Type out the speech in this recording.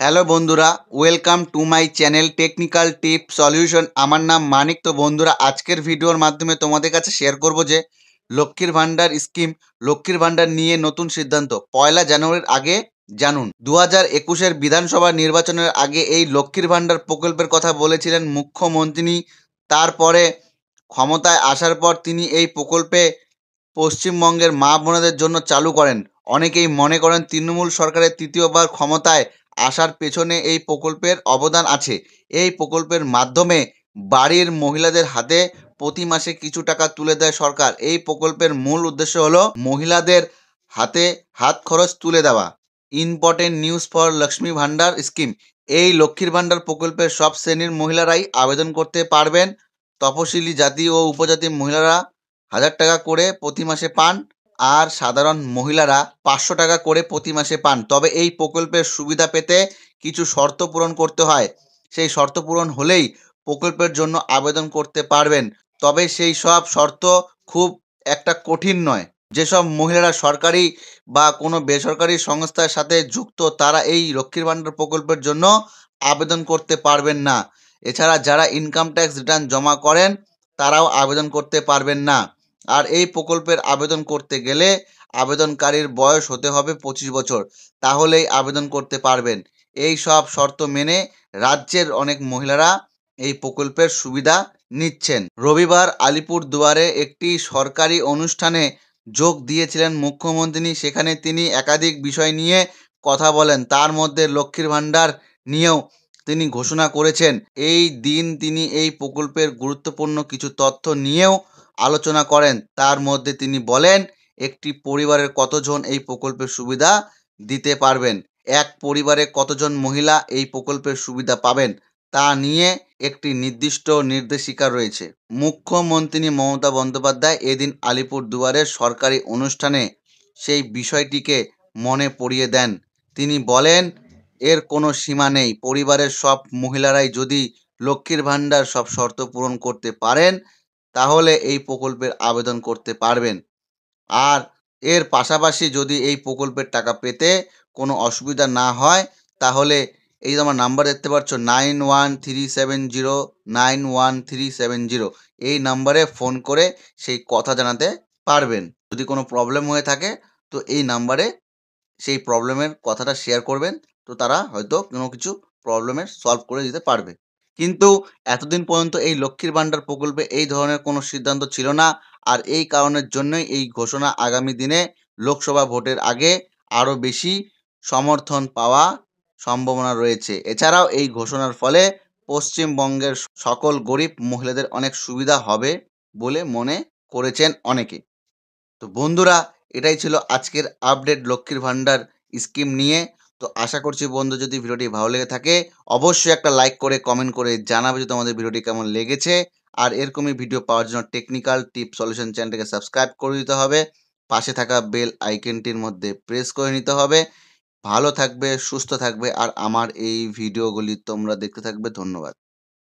Hello বন্ধুরা, welcome to my channel technical tip solution. আমার নাম মানিক। তো বন্ধুরা, আজকের ভিডিওর মাধ্যমে তোমাদের কাছে শেয়ার করব যে লক্ষ্মীর ভাণ্ডার স্কিম, লক্ষ্মীর ভাণ্ডার নিয়ে নতুন সিদ্ধান্ত 1 জানুয়ারির আগে জানুন। 2021-এর বিধানসভা নির্বাচনের আগে এই লক্ষ্মীর ভাণ্ডার প্রকল্পের কথা বলেছিলেন মুখ্যমন্ত্রী। তারপরে ক্ষমতায় আসার পর তিনি এই প্রকল্পে পশ্চিমবঙ্গের মা বোনেদের জন্য চালু করেন। অনেকেই মনে করেন তৃণমূল সরকারের তৃতীয়বার ক্ষমতায় আসার পেছনে এই প্রকল্পের অবদান আছে। এই প্রকল্পের মাধ্যমে বাড়ির মহিলাদের হাতে প্রতি মাসে কিছু টাকা তুলে দেয় সরকার। এই প্রকল্পের মূল উদ্দেশ্য হলো মহিলাদের হাতে হাত খরচ তুলে দেওয়া। Important news for Lakshmi Bhandar scheme. এই লক্ষ্মীর ভাণ্ডার প্রকল্পের সব শ্রেণীর মহিলারাই আবেদন করতে পারবেন। তপশিলি জাতি ও উপজাতি মহিলারা 1000 টাকা করে প্রতি মাসে পান, আর সাধারণ মহিলারা 500 টাকা করে প্রতি মাসে পান। তবে এই প্রকল্পের সুবিধা পেতে কিছু শর্ত পূরণ করতে হয়। সেই শর্ত পূরণ হলেই প্রকল্পের জন্য আবেদন করতে পারবেন। তবে সেই সব শর্ত খুব একটা কঠিন নয়। যেসব মহিলারা সরকারি বা কোনো বেসরকারি সংস্থার সাথে যুক্ত তারা এই লক্ষ্মীর ভাণ্ডার প্রকল্পের জন্য আবেদন করতে পারবেন না। এছাড়া যারা ইনকাম ট্যাক্স রিটার্ন জমা করেন তারাও আবেদন করতে পারবেন না। আর এই প্রকল্পের আবেদন করতে গেলে আবেদনকারীর বয়স হতে হবে 25 বছর, তাহলেই আবেদন করতে পারবেন। এই সব শর্ত মেনে রাজ্যের অনেক মহিলারা এই প্রকল্পের সুবিধা নিচ্ছেন। রবিবার আলিপুরদুয়ারে একটি সরকারি অনুষ্ঠানে যোগ দিয়েছিলেন মুখ্যমন্ত্রী। সেখানে তিনি একাধিক বিষয় নিয়ে কথা বলেন। তার মধ্যে লক্ষ্মীর ভাণ্ডার নিয়েও তিনি ঘোষণা করেছেন। এই দিন তিনি এই প্রকল্পের গুরুত্বপূর্ণ কিছু তথ্য নিয়েও আলোচনা করেন। তার মধ্যে তিনি বলেন, একটি পরিবারের কতজন এই প্রকল্পের সুবিধা দিতে পারবেন, এক পরিবারে কতজন মহিলা এই প্রকল্পের সুবিধা পাবেন তা নিয়ে একটি নির্দিষ্ট নির্দেশিকা রয়েছে। মুখ্যমন্ত্রী মমতা বন্দ্যোপাধ্যায় এদিন আলিপুরদুয়ারের সরকারি অনুষ্ঠানে সেই বিষয়টিকে মনে পড়িয়ে দেন। তিনি বলেন, এর কোনো সীমা নেই। পরিবারের সব মহিলারাই যদি লক্ষ্মীর ভাণ্ডার সব শর্ত পূরণ করতে পারেন তাহলে এই প্রকল্পের আবেদন করতে পারবেন। আর এর পাশাপাশি যদি এই প্রকল্পের টাকা পেতে কোনো অসুবিধা না হয় তাহলে এই যে আমার নাম্বার দেখতে পাচ্ছ 9137091370, এই নাম্বারে ফোন করে সেই কথা জানাতে পারবেন। যদি কোনো প্রবলেম হয়ে থাকে তো এই নাম্বারে সেই প্রবলেমের কথাটা শেয়ার করবেন, তো তারা হয়তো কোনো কিছু প্রবলেমের সলভ করে দিতে পারবে। কিন্তু এতদিন পর্যন্ত এই লক্ষ্মীর ভাণ্ডার প্রকল্পে এই ধরনের কোনো সিদ্ধান্ত ছিল না। আর এই কারণের জন্যই এই ঘোষণা আগামী দিনে লোকসভা ভোটের আগে আরও বেশি সমর্থন পাওয়া সম্ভাবনা রয়েছে। এছাড়াও এই ঘোষণার ফলে পশ্চিমবঙ্গের সকল গরিব মহিলাদের অনেক সুবিধা হবে বলে মনে করেছেন অনেকে। তো বন্ধুরা, এটাই ছিল আজকের আপডেট লক্ষ্মীর ভাণ্ডার স্কিম নিয়ে। তো আশা করছি বন্ধু, যদি ভিডিওটি ভালো লেগে থাকে অবশ্যই একটা লাইক করে কমেন্ট করে জানাবে যে তোমাদের ভিডিওটি কেমন লেগেছে। আর এরকমই ভিডিও পাওয়ার জন্য টেকনিক্যাল টিপ সলিউশন চ্যানেলটিকে সাবস্ক্রাইব করে দিতে হবে। পাশে থাকা বেল আইকনটির মধ্যে প্রেস করে নিতে হবে। ভালো থাকবে, সুস্থ থাকবে, আর আমার এই ভিডিওগুলি তোমরা দেখতে থাকবে। ধন্যবাদ।